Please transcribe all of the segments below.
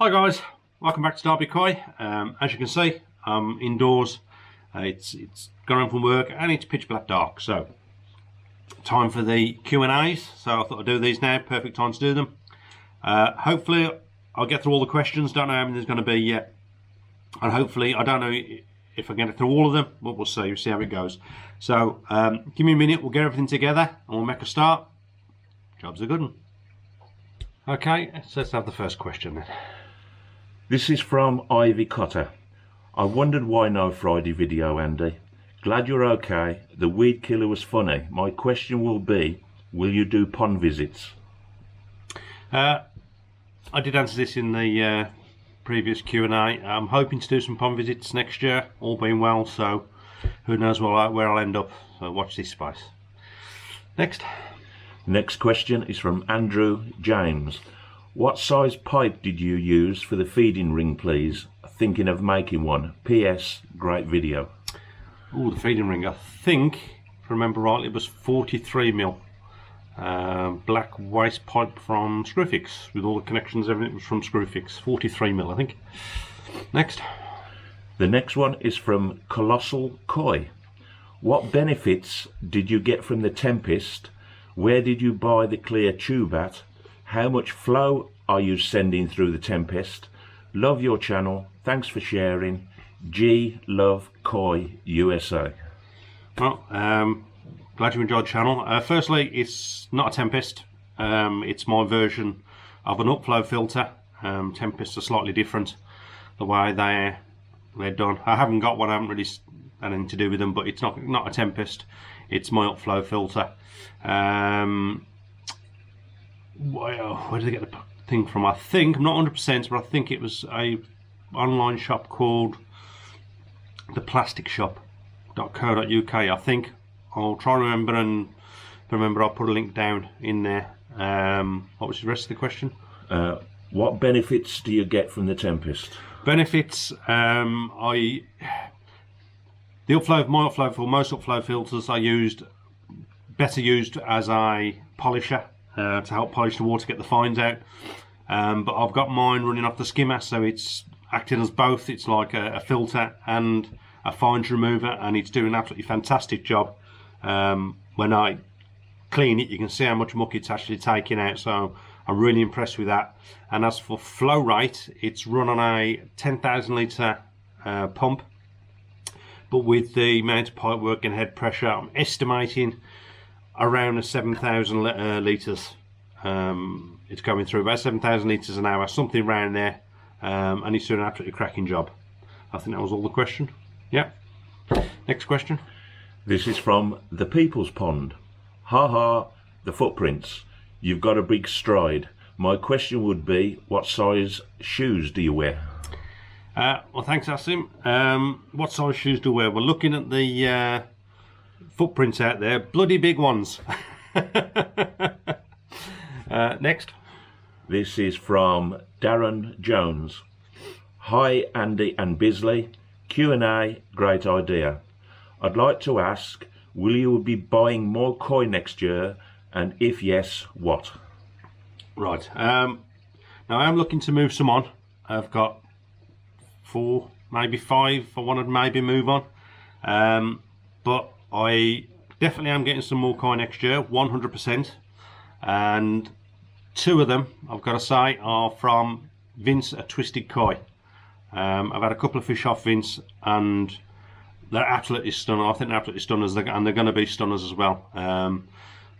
Hi guys, welcome back to Derby Koi. As you can see, I'm indoors. It's gone home from work and it's pitch black dark, so time for the Q&As. So I thought I'd do these now. Perfect time to do them. Hopefully I'll get through all the questions. Don't know how many there's going to be yet, and hopefully I don't know if I get through all of them, but we'll see. We'll see how it goes. So give me a minute. We'll get everything together and we'll make a start. Job's a good one. Okay, so let's have the first question then. This is from Ivy Cotter. I wondered why no Friday video, Andy. Glad you're okay. The weed killer was funny. My question will be, will you do pond visits? I did answer this in the previous Q&A. I'm hoping to do some pond visits next year, all being well, so who knows where I'll end up. So watch this space. Next. Next question is from Andrew James. What size pipe did you use for the feeding ring, please? Thinking of making one. PS, great video. Oh, the feeding ring. I think, if I remember rightly, it was 43mm. Black waste pipe from Screwfix, with all the connections, everything was from Screwfix. 43mm, I think. Next. The next one is from Colossal Koi. What benefits did you get from the Tempest? Where did you buy the clear tube at? How much flow are you sending through the Tempest? Love your channel. Thanks for sharing. G Love Koi USA. Well, glad you enjoyed the channel. Firstly, it's not a Tempest. It's my version of an upflow filter. Tempests are slightly different the way they're done. I haven't got one. I haven't really had anything to do with them, but it's not a Tempest. It's my upflow filter. Where did I get the thing from? I think, I'm not 100%, but I think it was a online shop called theplasticshop.co.uk. I think. I'll try to remember, and if I remember I'll put a link down in there. What was the rest of the question? What benefits do you get from the Tempest? Benefits, my most upflow filters are better used as a polisher. To help polish the water, get the fines out, but I've got mine running off the skimmer, so it's acting as both. It's like a filter and a fines remover, and it's doing an absolutely fantastic job. When I clean it, you can see how much muck it's actually taking out, so I'm really impressed with that. And as for flow rate, it's run on a 10,000 litre pump, but with the amount of pipe work and head pressure, I'm estimating around a 7,000 litres. It's going through about 7,000 litres an hour, something around there, and it's doing an absolutely cracking job. I think that was all the question. Yeah. Next question. This is from the People's Pond. Ha ha, the footprints. You've got a big stride. My question would be, what size shoes do you wear? Well, thanks, Asim. What size shoes do I wear? We're looking at the footprints out there, bloody big ones. Next. This is from Darren Jones. Hi Andy and Bisley. Q&A, great idea. I'd like to ask, will you be buying more koi next year, and if yes, what? Right. Now I am looking to move some on. I've got 4, maybe 5 I want to maybe move on, but I definitely am getting some more koi next year, 100%, and 2 of them, I've got to say, are from Vince at Twisted Koi. I've had a couple of fish off Vince, and they're absolutely stunning. I think they're absolutely stunners, and they're going to be stunners as well.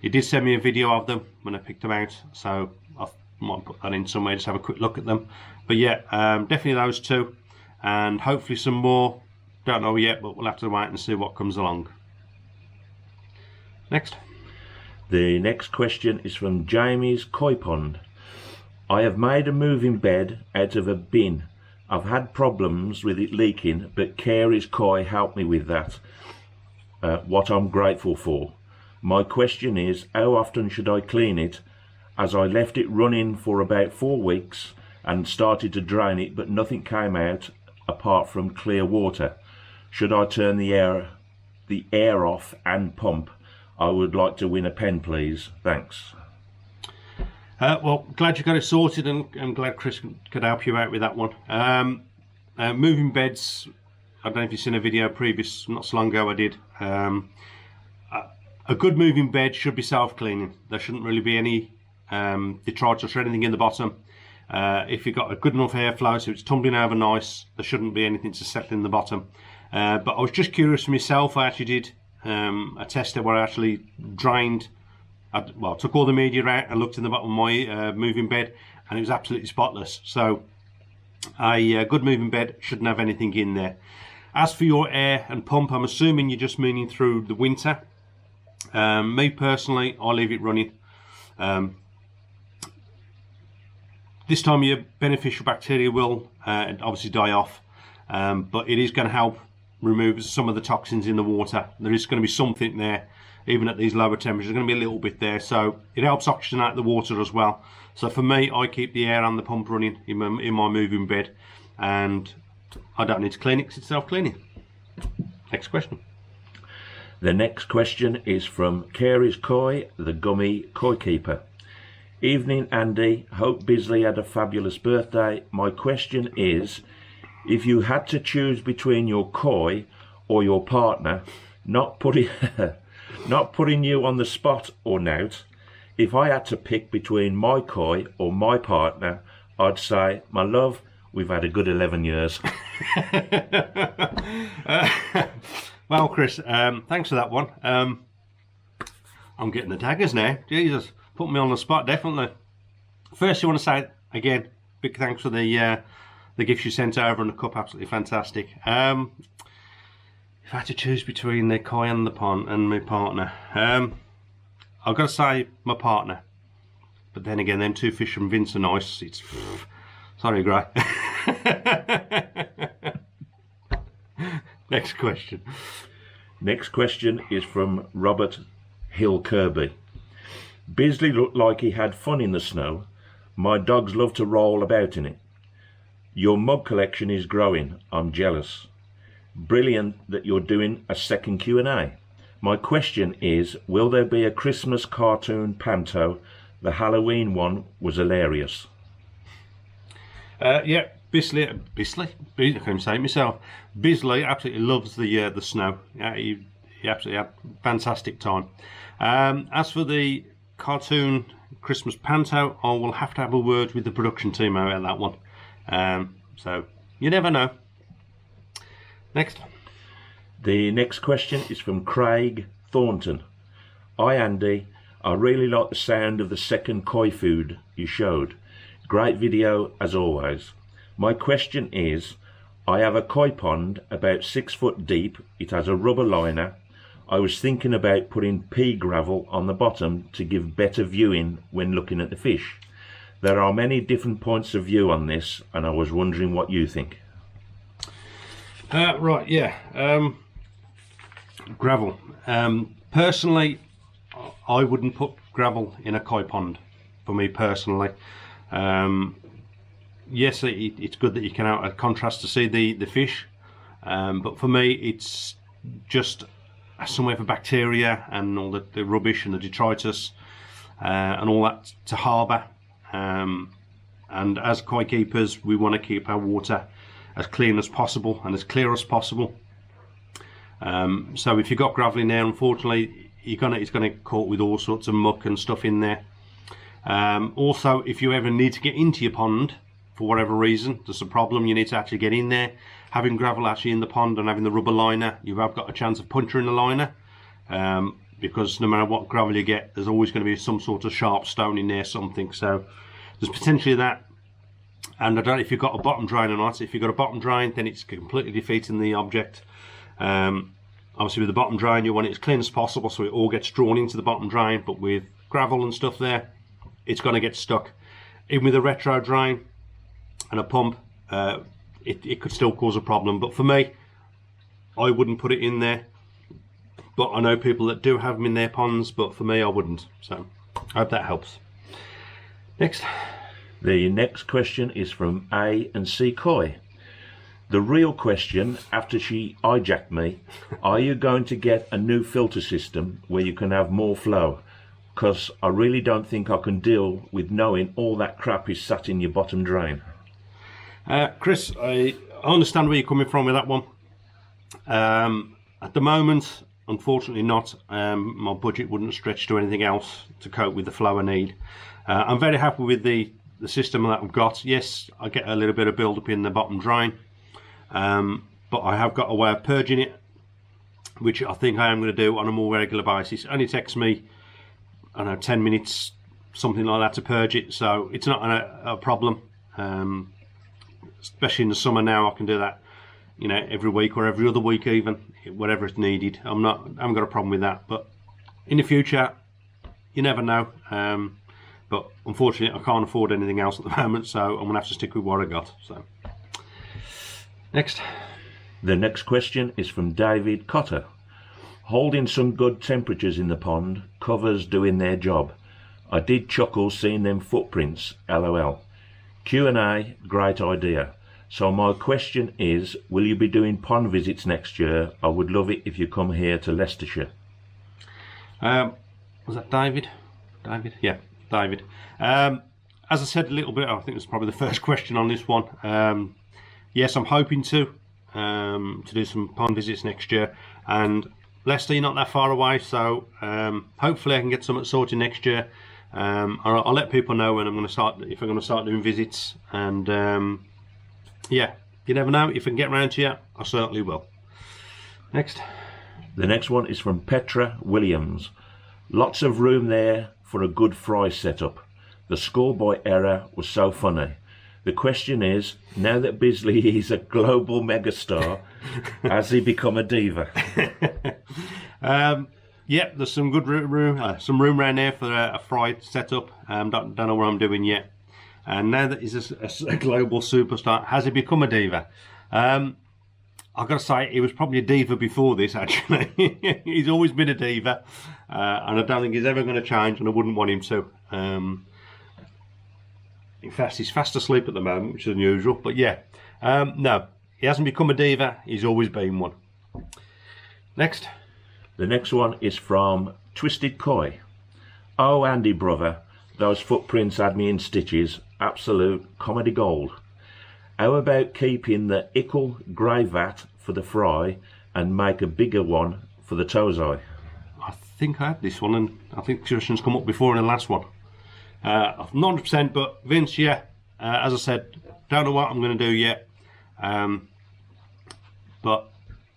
He did send me a video of them when I picked them out, so I might put that in somewhere, just have a quick look at them. But yeah, definitely those 2, and hopefully some more. Don't know yet, but we'll have to wait and see what comes along. Next. The next question is from Jamie's Koi Pond. I have made a moving bed out of a bin. I've had problems with it leaking, but Cory's Koi helped me with that. What I'm grateful for. My question is, how often should I clean it, as I left it running for about 4 weeks and started to drain it, but nothing came out apart from clear water. Should I turn the air off and pump? I would like to win a pen, please. Thanks. Well, glad you got it sorted, and I'm glad Chris could help you out with that one. Moving beds, I don't know if you've seen a video previous, not so long ago I did. A good moving bed should be self-cleaning. There shouldn't really be any detritus or anything in the bottom. If you've got a good enough airflow so it's tumbling over nice, there shouldn't be anything to settle in the bottom. But I was just curious for myself. I actually did a test where I actually drained, took all the media out and looked in the bottom of my moving bed, and it was absolutely spotless. So a good moving bed shouldn't have anything in there. As for your air and pump, I'm assuming you're just meaning through the winter. Me personally, I leave it running. This time of year, beneficial bacteria will obviously die off, but it is going to help remove some of the toxins in the water. There is going to be something there, even at these lower temperatures. There's going to be a little bit there, so it helps oxygenate the water as well. So for me, I keep the air and the pump running in my moving bed, and I don't need to clean it because it's self-cleaning. Next question. The next question is from Cory's Koi, the gummy koi keeper. Evening, Andy. Hope Bisley had a fabulous birthday. My question is, if you had to choose between your koi or your partner, not putting you on the spot or nout, if I had to pick between my koi or my partner, I'd say, my love, we've had a good 11 years. Well, Chris, thanks for that one. I'm getting the daggers now. Jesus, put me on the spot, definitely. First, I want to say, again, big thanks for the gifts you sent over and the cup, absolutely fantastic. If I had to choose between the koi and the pond and my partner, I've got to say my partner. But then again, them two fish from Vince are nice. It's sorry, Gray. Next question. Next question is from Robert Hill Kirby. Bisley looked like he had fun in the snow. My dogs love to roll about in it. Your mug collection is growing. I'm jealous. Brilliant that you're doing a second Q&A. My question is, will there be a Christmas cartoon panto? The Halloween one was hilarious. Yeah, Bisley, I can't even say it myself. Bisley absolutely loves the snow. Yeah, he absolutely had a fantastic time. As for the cartoon Christmas panto, I will have to have a word with the production team about that one. So you never know. Next. The next question is from Craig Thornton. Hi Andy, I really like the sound of the second koi food you showed. Great video as always. My question is, I have a koi pond about 6 foot deep. It has a rubber liner. I was thinking about putting pea gravel on the bottom to give better viewing when looking at the fish. There are many different points of view on this, and I was wondering what you think. Right, yeah. Gravel. Personally, I wouldn't put gravel in a koi pond, for me personally. Yes, it's good that you can out a contrast to see the fish, but for me it's just somewhere for bacteria and all the rubbish and the detritus and all that to harbour. And as koi keepers, we want to keep our water as clean as possible and as clear as possible. So if you've got gravel in there, unfortunately, it's going to caught with all sorts of muck and stuff in there. Also, if you ever need to get into your pond for whatever reason, there's a problem, you need to actually get in there. Having gravel actually in the pond and having the rubber liner, you have got a chance of puncturing the liner, because no matter what gravel you get, there's always going to be some sort of sharp stone in there, something. So there's potentially that. And I don't know if you've got a bottom drain or not. If you've got a bottom drain, then it's completely defeating the object. Obviously with the bottom drain, you want it as clean as possible so it all gets drawn into the bottom drain, but with gravel and stuff there, it's going to get stuck. Even with a retro drain and a pump, it could still cause a problem. But for me, I wouldn't put it in there. But I know people that do have them in their ponds, but for me I wouldn't. So I hope that helps. Next. The next question is from A and C Koi. The real question, after she hijacked me, are you going to get a new filter system where you can have more flow? because I really don't think I can deal with knowing all that crap is sat in your bottom drain. Chris, I understand where you're coming from with that one. At the moment, unfortunately not. My budget wouldn't stretch to anything else to cope with the flow I need. I'm very happy with the system that I've got. Yes, I get a little bit of build up in the bottom drain, but I have got a way of purging it, which I think I am going to do on a more regular basis. It only takes me, I don't know, 10 minutes, something like that, to purge it, so it's not a problem. Especially in the summer now, I can do that, you know, every week or every other week even, whatever is needed. I haven't got a problem with that, but in the future, you never know. But unfortunately, I can't afford anything else at the moment, so I'm going to have to stick with what I got. So, next. The next question is from David Cotter. Holding some good temperatures in the pond, covers doing their job. I did chuckle seeing them footprints, lol. Q&A, great idea. So my question is, will you be doing pond visits next year? I would love it if you come here to Leicestershire. Was that David? David? Yeah, David. As I said a little bit, I think it's probably the first question on this one. Yes, I'm hoping to do some pond visits next year, and Leicester, you're not that far away, so hopefully I can get something sorted next year. I'll let people know when I'm going to start, if I'm going to start doing visits, and yeah, you never know, if I can get around to you, I certainly will. Next. The next one is from Petra Williams. Lots of room there for a good fry setup. The schoolboy error was so funny. The question is, now that Bisley is a global megastar, has he become a diva? Yeah, there's some good room around there for a fry setup. Don't know what I'm doing yet. And now that he's a global superstar, has he become a diva? I've got to say, he was probably a diva before this, actually. He's always been a diva, and I don't think he's ever going to change, and I wouldn't want him to. In fact, he's fast asleep at the moment, which is unusual, but yeah. No, he hasn't become a diva, he's always been one. Next. The next one is from Twisted Koi. Oh, Andy, brother, those footprints had me in stitches. Absolute comedy gold. How about keeping the ickle grey vat for the fry and make a bigger one for the tozai? I think I had this one, and I think the question's come up before in the last one. Not 100%, but Vince, yeah, as I said, don't know what I'm going to do yet, but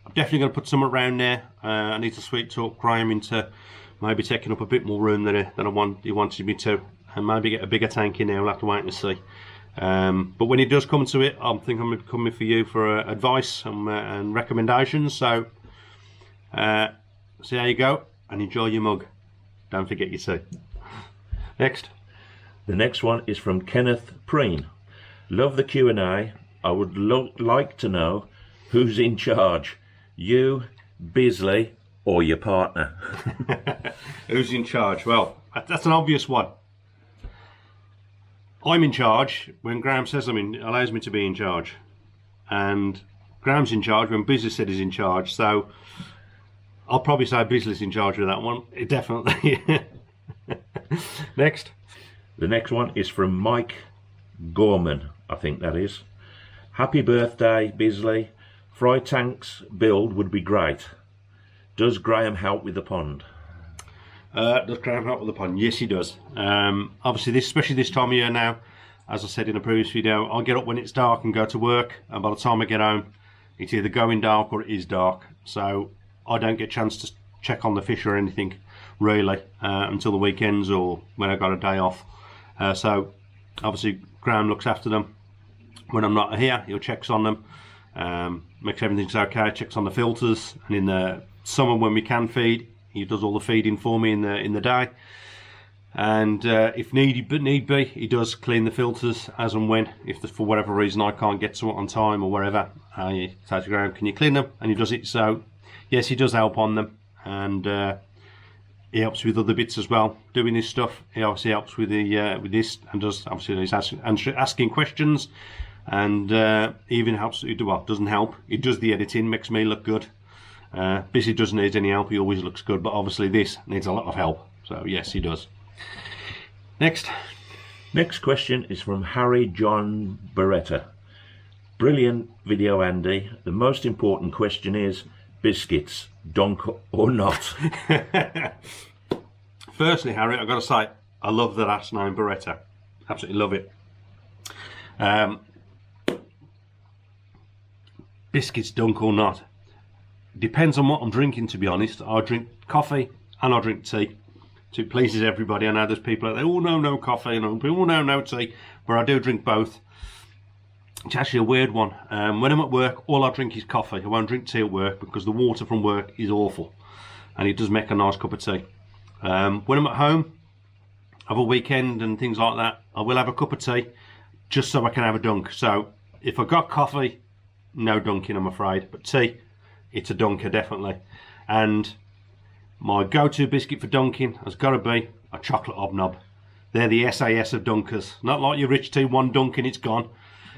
I'm definitely going to put some around there. I need to sweet talk Graham into maybe taking up a bit more room than he wanted me to, and maybe get a bigger tank in there. We'll have to wait and see. But when it does come to it, I think I'm going to be coming for you for advice and recommendations. So see how you go, and enjoy your mug. Don't forget your tea. Next. The next one is from Kenneth Preen. Love the Q&A. I would like to know who's in charge, you, Bisley, or your partner. Who's in charge? Well, that's an obvious one. I'm in charge when Graham says allows me to be in charge, and Graham's in charge when Bisley said he's in charge. So I'll probably say Bisley's in charge with that one. Definitely. Next. The next one is from Mike Gorman, I think that is. Happy birthday, Bisley. Fry tanks build would be great. Does Graham help with the pond? Does Graham help with the pond? Yes, he does. Obviously, especially this time of year now, as I said in a previous video, I'll get up when it's dark and go to work, and by the time I get home, it's either going dark or it is dark. So I don't get a chance to check on the fish or anything, really, until the weekends or when I've got a day off. So obviously Graham looks after them when I'm not here. He'll checks on them, makes sure everything's okay, checks on the filters, and in the summer when we can feed, he does all the feeding for me in the day. And if need be, he does clean the filters as and when. If for whatever reason I can't get to it on time or wherever, I say to Graham, can you clean them? And he does it. So yes, he does help on them, and he helps with other bits as well, doing this stuff. He obviously helps with this, and does obviously he's asking questions, and even helps. Well, doesn't help. He does the editing, makes me look good. Busy doesn't need any help. He always looks good, but obviously this needs a lot of help. So yes, he does. Next. Next question is from Harry John Beretta. Brilliant video, Andy. The most important question is, biscuits, dont or not? Firstly, Harry, I've got to say, I love the last name Beretta. Absolutely love it. Biscuits, dont or not. Depends on what I'm drinking, to be honest. I drink coffee and I drink tea. So it pleases everybody. I know there's people out there, oh no coffee, and oh no tea. But I do drink both. It's actually a weird one. When I'm at work, all I drink is coffee. I won't drink tea at work because the water from work is awful. And it does make a nice cup of tea. When I'm at home, have a weekend and things like that, I will have a cup of tea just so I can have a dunk. So if I got coffee, no dunking, I'm afraid. But tea, it's a dunker, definitely. And my go-to biscuit for dunking has got to be a chocolate hobnob. They're the SAS of dunkers. Not like your rich tea, one dunk and it's gone.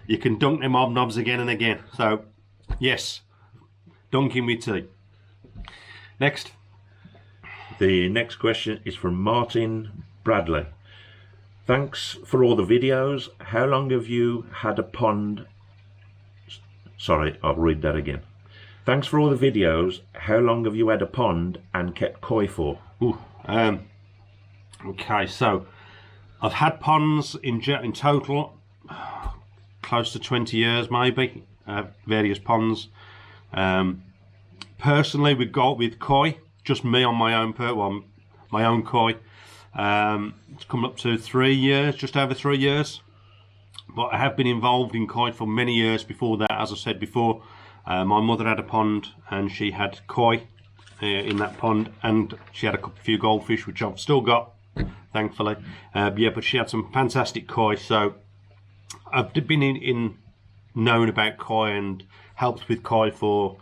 You can dunk them hobnobs again and again. So, yes, dunking with tea. Next. The next question is from Martin Bradley. Thanks for all the videos. How long have you had a pond? Sorry, I'll read that again. Thanks for all the videos. How long have you had a pond and kept koi for? Okay, so I've had ponds in total close to 20 years, maybe. Various ponds. Personally, with koi, just me on my own my own koi. It's come up to 3 years, just over 3 years. But I have been involved in koi for many years before that, as I said before. My mother had a pond and she had koi in that pond, and she had a few goldfish, which I've still got, thankfully. Yeah, but she had some fantastic koi, so I've been known about koi and helped with koi for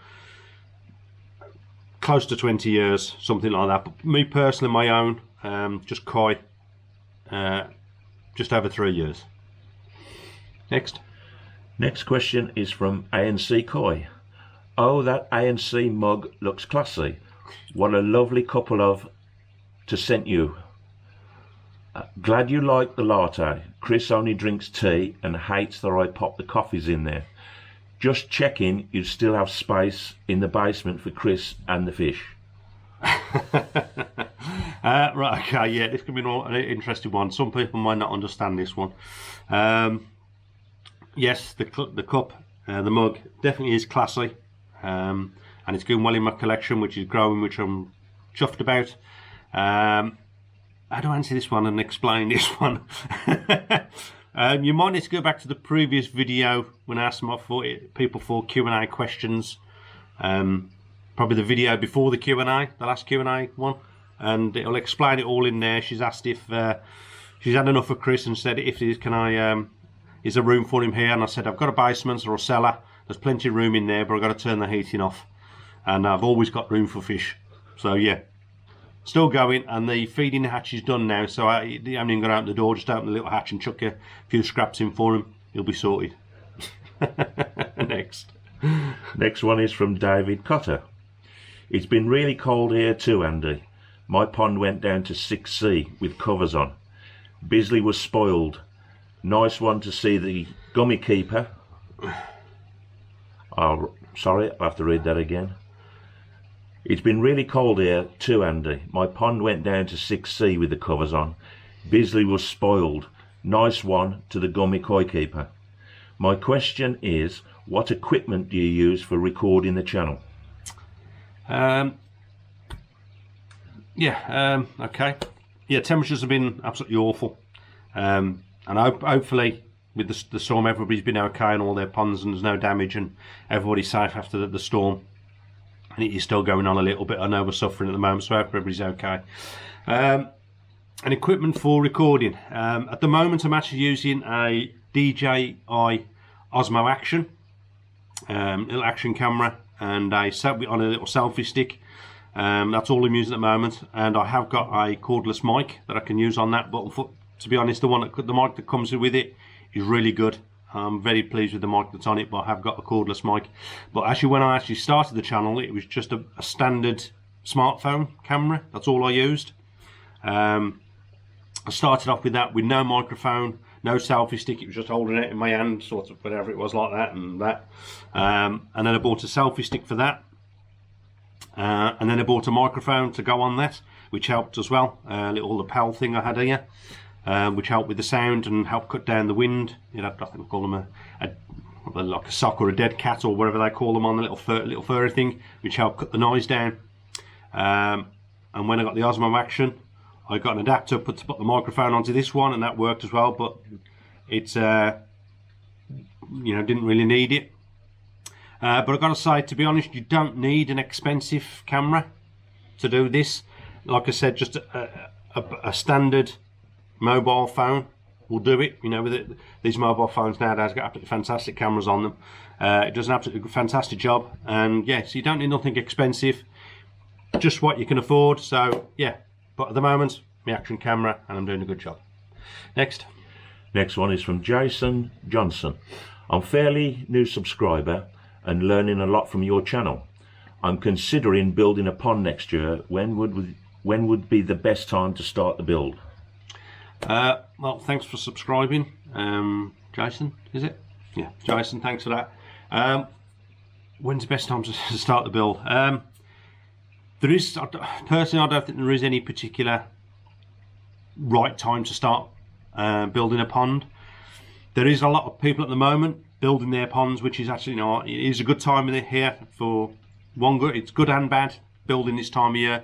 close to 20 years, something like that. But me personally, my own, just koi, just over 3 years. Next. Next question is from ANC Koi. Oh, that ANC mug looks classy. What a lovely couple of to sent you. Glad you like the latte. Chris only drinks tea and hates that I pop the coffees in there. Just checking you still have space in the basement for Chris and the fish. Right, okay, yeah, this could be an interesting one. Some people might not understand this one. Yes, the cup, the mug, definitely is classy, and it's going well in my collection, which is growing, which I'm chuffed about. How do I answer this one and explain this one? You might need to go back to the previous video when I asked people for Q&A questions. Probably the video before the Q&A, the last Q&A one, and it'll explain it all in there. She's asked if she's had enough of Chris and said, if is there room for him here? And I said, I've got a basement or a cellar. There's plenty of room in there, but I've got to turn the heating off. And I've always got room for fish. So yeah, still going. And the feeding hatch is done now. So I haven't even got out the door. Just open the little hatch and chuck a few scraps in for him. He'll be sorted. Next. Next one is from David Cotter. It's been really cold here too, Andy. My pond went down to 6C with covers on. Bisley was spoiled. Nice one to see the gummy keeper. Oh, sorry, I'll have to read that again. It's been really cold here too, Andy. My pond went down to 6C with the covers on. Bisley was spoiled. Nice one to the gummy koi keeper. My question is, what equipment do you use for recording the channel? Okay. Yeah, temperatures have been absolutely awful. And hopefully with the storm everybody's been okay and all their ponds and there's no damage and everybody's safe after the storm. And it is still going on a little bit. I know we're suffering at the moment, so I hope everybody's okay. And equipment for recording. At the moment I'm actually using a DJI Osmo Action, little action camera, and on a little selfie stick. That's all I'm using at the moment, and I have got a cordless mic that I can use on that, but to be honest, the mic that comes with it is really good. I'm very pleased with the mic that's on it, but I have got a cordless mic. But actually, when I actually started the channel, it was just a standard smartphone camera. That's all I used. I started off with that with no microphone, no selfie stick. It was just holding it in my hand, sort of whatever it was, like that and that. And then I bought a selfie stick for that. And then I bought a microphone to go on that, which helped as well. Little lapel thing I had here, which helped with the sound and helped cut down the wind. You know, I think we call them like a sock or a dead cat or whatever they call them on the little furry thing, which helped cut the noise down. And when I got the Osmo Action, I got an adapter to put the microphone onto this one, and that worked as well. But it's didn't really need it. But I've got to say, to be honest, you don't need an expensive camera to do this. Like I said, just a standard mobile phone will do it. You know, with these mobile phones nowadays got absolutely fantastic cameras on them. It does an absolutely fantastic job, and yeah, so you don't need nothing expensive, just what you can afford. So yeah, but at the moment, my Action camera, and I'm doing a good job. Next one is from Jason Johnson. I'm fairly new subscriber and learning a lot from your channel. I'm considering building a pond next year. When would be the best time to start the build? Well, thanks for subscribing, Jason, is it? Yeah, Jason, thanks for that. When's the best time to start the build? Personally, I don't think there is any particular right time to start building a pond. There is a lot of people at the moment building their ponds, which is actually, it is a good time of the year for one good. It's good and bad building this time of year.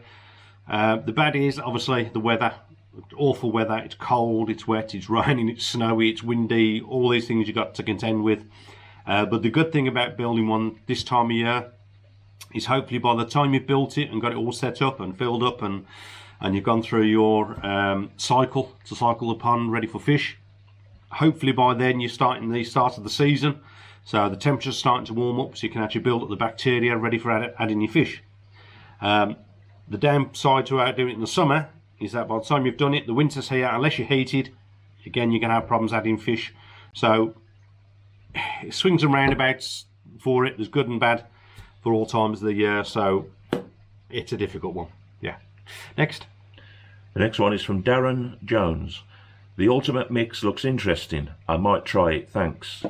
The bad is obviously the weather. Awful weather. It's cold, it's wet, it's raining, it's snowy, it's windy, all these things you've got to contend with. But the good thing about building one this time of year is hopefully by the time you've built it and got it all set up and filled up and you've gone through your cycle to cycle the pond ready for fish, hopefully by then you're starting the start of the season, so the temperature's starting to warm up, so you can actually build up the bacteria ready for adding your fish. The downside to doing it in the summer is that by the time you've done it, the winter's here. Unless you're heated, again, you're going to have problems adding fish. So it swings and roundabouts for it. There's good and bad for all times of the year, so it's a difficult one. Yeah. Next. The next one is from Darren Jones. The ultimate mix looks interesting. I might try it, thanks.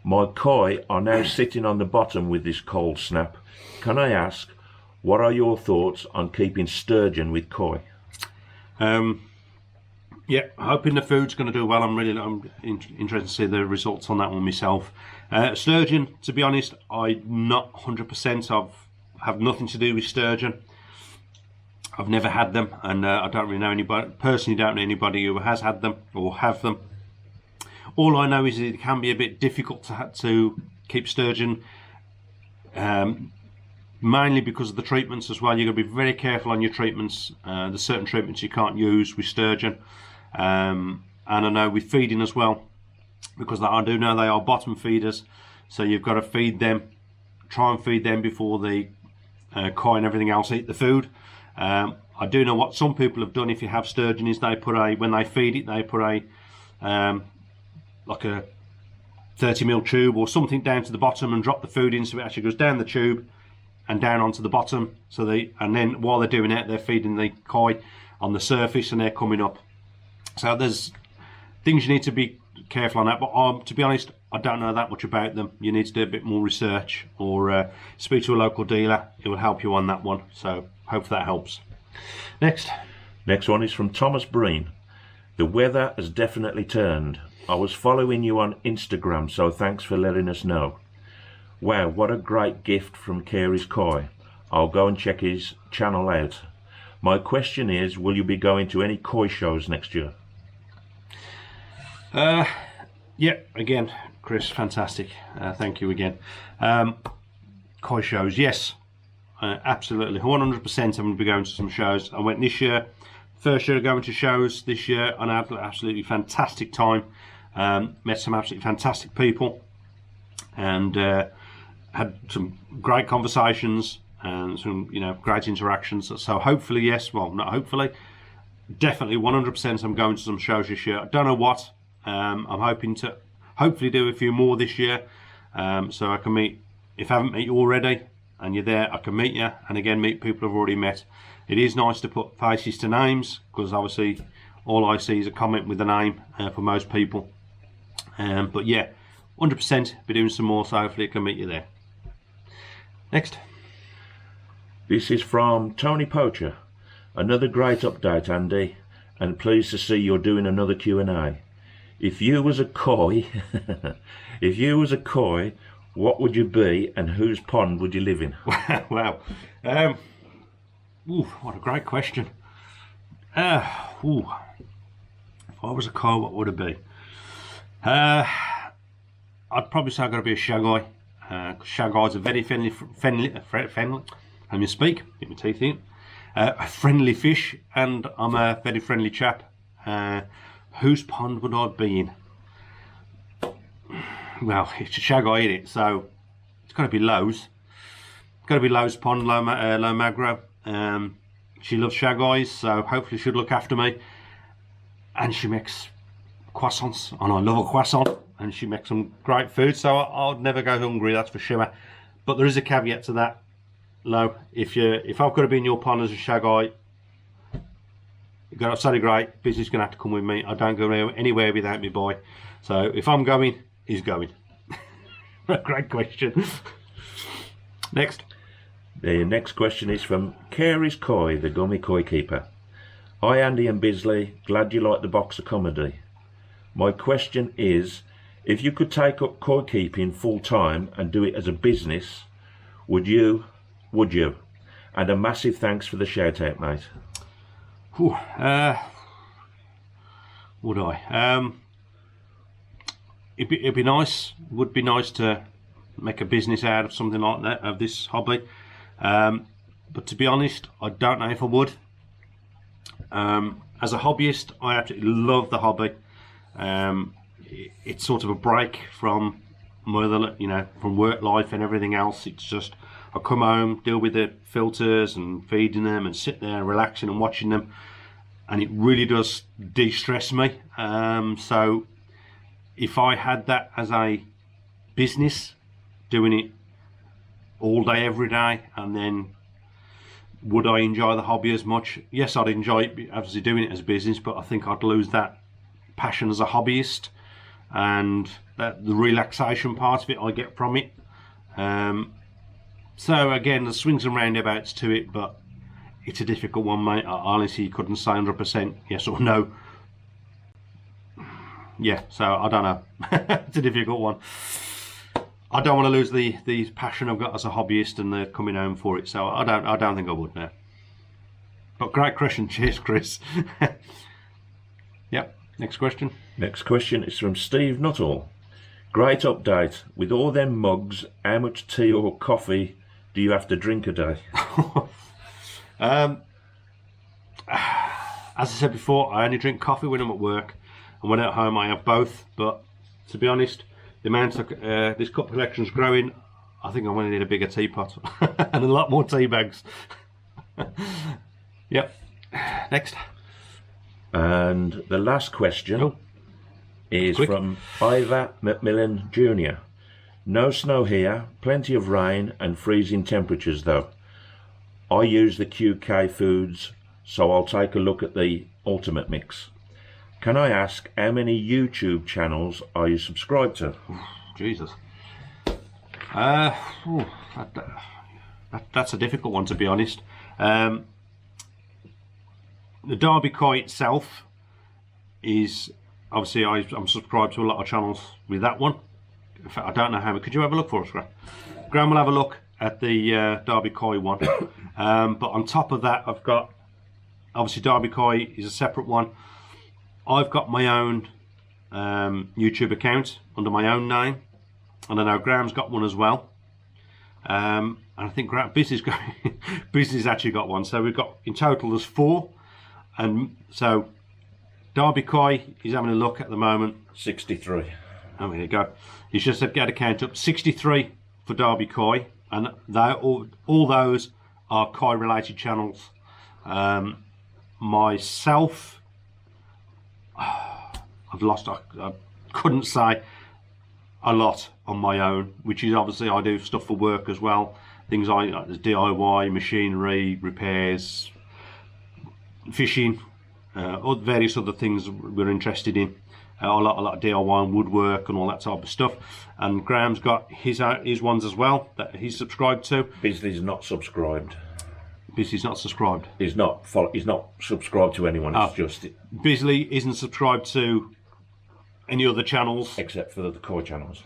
My koi are now sitting on the bottom with this cold snap. Can I ask, what are your thoughts on keeping sturgeon with koi? Yeah, hoping the food's going to do well. I'm interested to see the results on that one myself. Sturgeon, to be honest, I'm not 100%. I have nothing to do with sturgeon. I've never had them, and I don't really know anybody. Personally, don't know anybody who has had them or have them. All I know is it can be a bit difficult to keep sturgeon. Mainly because of the treatments as well. You've got to be very careful on your treatments. There's certain treatments you can't use with sturgeon. And I know with feeding as well, because I do know they are bottom feeders, so you've got to feed them, try and feed them before the koi and everything else eat the food. I do know what some people have done if you have sturgeon is they put when they feed it, they put like a 30mm tube or something down to the bottom and drop the food in, so it actually goes down the tube and down onto the bottom, and then while they're doing it, they're feeding the koi on the surface and they're coming up. So there's things you need to be careful on that, but to be honest, I don't know that much about them. You need to do a bit more research or speak to a local dealer. It will help you on that one, so hope that helps. Next one is from Thomas Breen. The weather has definitely turned. I was following you on Instagram, so thanks for letting us know. Wow, what a great gift from Cory's Koi. I'll go and check his channel out. My question is, will you be going to any koi shows next year? Yeah, again, Chris, fantastic. Thank you again. Koi shows, yes, absolutely, 100%. I'm going to be going to some shows. I went this year, first year going to shows this year, and I had an absolutely fantastic time. Met some absolutely fantastic people, and had some great conversations and some great interactions. So hopefully, yes, well, not hopefully, definitely 100% I'm going to some shows this year. I don't know what. I'm hoping to hopefully do a few more this year, so I can meet, if I haven't met you already and you're there, I can meet you and again meet people I've already met. It is nice to put faces to names, because obviously all I see is a comment with the name for most people. But yeah, 100% be doing some more, so hopefully I can meet you there. Next. This is from Tony Poacher. Another great update, Andy, and pleased to see you're doing another Q&A. If you was a koi, what would you be, and whose pond would you live in? Wow. What a great question. If I was a koi, what would it be? I'd probably say I've got to be a shag eye. Shag eyes are very friendly. Let me speak. Get my teeth in. A friendly fish, and I'm a very friendly chap. Whose pond would I be in? Well, it's a shag eye, isn't it? So it's got to be Lowe's. Got to be Lowe's pond, Low Magro. She loves shag eyes, so hopefully she'll look after me. And she makes croissants, and I love a croissant. And she makes some great food, so I'd never go hungry, that's for sure. But there is a caveat to that, Lo. If I've got to be in your pond as a shag eye, you've got absolutely great. Business gonna have to come with me. I don't go anywhere without me boy. So if I'm going, he's going. Great question. Next. The next question is from Cory's Koi, the gummy koi keeper. Hi Andy and Bisley, glad you like the box of comedy. My question is, if you could take up koi keeping full time and do it as a business, would you? And a massive thanks for the shout out, mate. Would I? It'd be nice. Would be nice to make a business out of something like that, of this hobby. But to be honest, I don't know if I would. As a hobbyist, I absolutely love the hobby. It's sort of a break from my other, from work life and everything else. It's just I come home, deal with the filters and feeding them, and sit there relaxing and watching them, and it really does de-stress me. So if I had that as a business, doing it all day every day, and then would I enjoy the hobby as much? Yes, I'd enjoy it, obviously doing it as a business, but I think I'd lose that passion as a hobbyist and the relaxation part of it I get from it. So again, there's swings and roundabouts to it, but it's a difficult one, mate. I honestly couldn't say 100% yes or no. Yeah, so I don't know. It's a difficult one. I don't want to lose the passion I've got as a hobbyist and the coming home for it, so I don't think I would now. But great question, cheers, Chris. Yep, next question. Next question is from Steve Nuttall. Great update. With all them mugs, how much tea or coffee do you have to drink a day? As I said before, I only drink coffee when I'm at work, and when I'm at home I have both. But to be honest, the amount of this cup collection's growing. I think I'm going to need a bigger teapot and a lot more tea bags. Yep. Next. And the last question is quick. from Ivor Macmillan Jr. No snow here, plenty of rain and freezing temperatures though. I use the QK foods, so I'll take a look at the ultimate mix. Can I ask how many YouTube channels are you subscribed to? Jesus. That's a difficult one, to be honest. The Derby Koi itself is obviously I'm subscribed to a lot of channels with that one. In fact, I don't know how many. Could you have a look for us, Graham? Graham will have a look at the Derby Koi one. But on top of that, I've got obviously Derby Koi is a separate one. I've got my own YouTube account under my own name, and I know Graham's got one as well. And I think Business actually got one. So we've got in total there's 4, and so Derby Koi is having a look at the moment. 63. Oh, there you go. He's just got a count up 63 for Derby Koi, and all those are Koi related channels. Myself, I've lost. I couldn't say a lot on my own, which is obviously I do stuff for work as well. Things like there's DIY, machinery, repairs, fishing, various other things we're interested in. A lot of DIY and woodwork and all that type of stuff. And Graham's got his ones as well that he's subscribed to. Bisley's not subscribed. Bisley's not subscribed. He's not subscribed to anyone. It's just Bisley isn't subscribed to any other channels except for the Coy channels.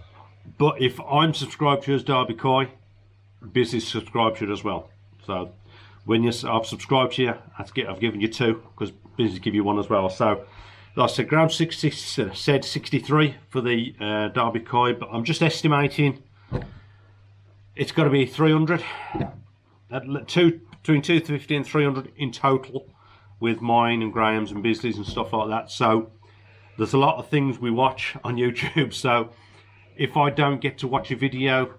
But if I'm subscribed to as Derby Coy, Bisley's subscribed to it as well. So when I've subscribed to you, I've given you 2 because Bisley's give you 1 as well. So like I said, Graham said 63 for the Derby Coy, but I'm just estimating it's got to be 300. Between 250 and 300 in total with mine and Graham's and Bisley's and stuff like that. So there's a lot of things we watch on YouTube. So if I don't get to watch a video,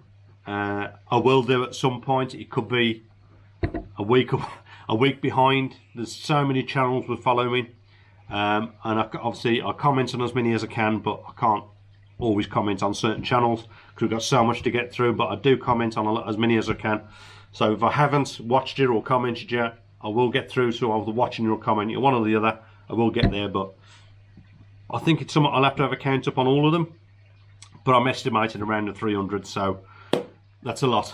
I will do at some point. It could be a week behind. There's so many channels we're following. And obviously I comment on as many as I can, but I can't always comment on certain channels because we've got so much to get through, but I do comment on as many as I can. So if I haven't watched it or commented yet, I will get through. So either watching or commenting, one or the other, I will get there. But I think it's something I'll have to have a count up on all of them. But I'm estimating around the 300, so that's a lot.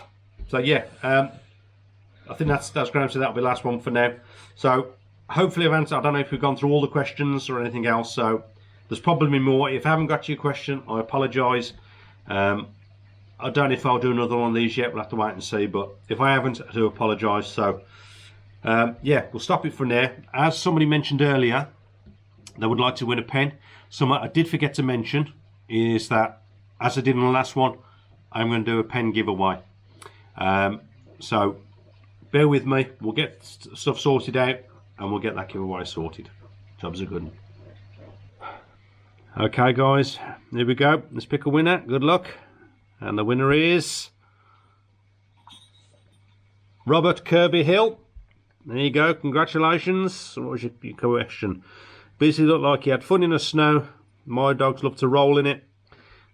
So yeah, I think that's Graham, so that'll be the last one for now. So hopefully I've answered. I don't know if we've gone through all the questions or anything else. So there's probably more. If I haven't got your question, I apologise. I don't know if I'll do another one of these yet. We'll have to wait and see. But if I haven't, I do apologise. So yeah, we'll stop it from there. As somebody mentioned earlier, they would like to win a pen. Something I did forget to mention is that, as I did in the last one, I'm going to do a pen giveaway. So bear with me. We'll get stuff sorted out and we'll get that giveaway sorted. Jobs are good. Okay guys, here we go. Let's pick a winner. Good luck. And the winner is Robert Kirby Hill. There you go. Congratulations. What was your question? Basically looked like he had fun in the snow. My dogs love to roll in it.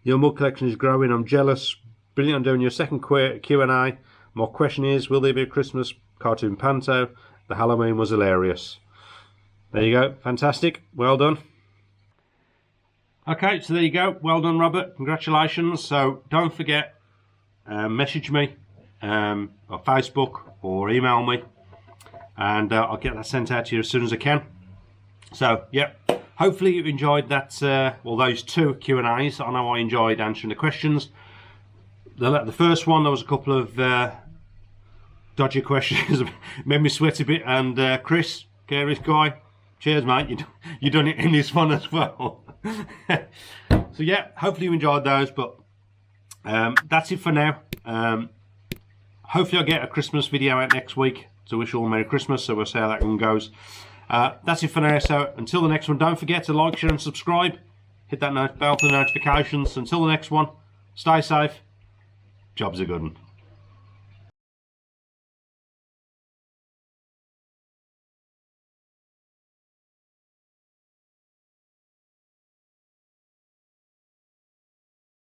Your mug collection is growing. I'm jealous. Brilliant on doing your second Q&A. My question is, will there be a Christmas cartoon panto? The Halloween was hilarious. There you go. Fantastic. Well done. Okay, so there you go. Well done, Robert. Congratulations. So don't forget, message me on Facebook or email me, and I'll get that sent out to you as soon as I can. So yeah, hopefully you enjoyed that. Well, those 2 Q&As. I know I enjoyed answering the questions. The first one, there was a couple of dodgy questions, made me sweat a bit. And Chris, Cory's guy, cheers, mate. You done it in this one as well. So yeah, hopefully you enjoyed those, but that's it for now. Hopefully I'll get a Christmas video out next week to wish you all Merry Christmas, so we'll see how that one goes. That's it for now, so until the next one, don't forget to like, share and subscribe. Hit that bell for the notifications. Until the next one, stay safe. Jobs are good.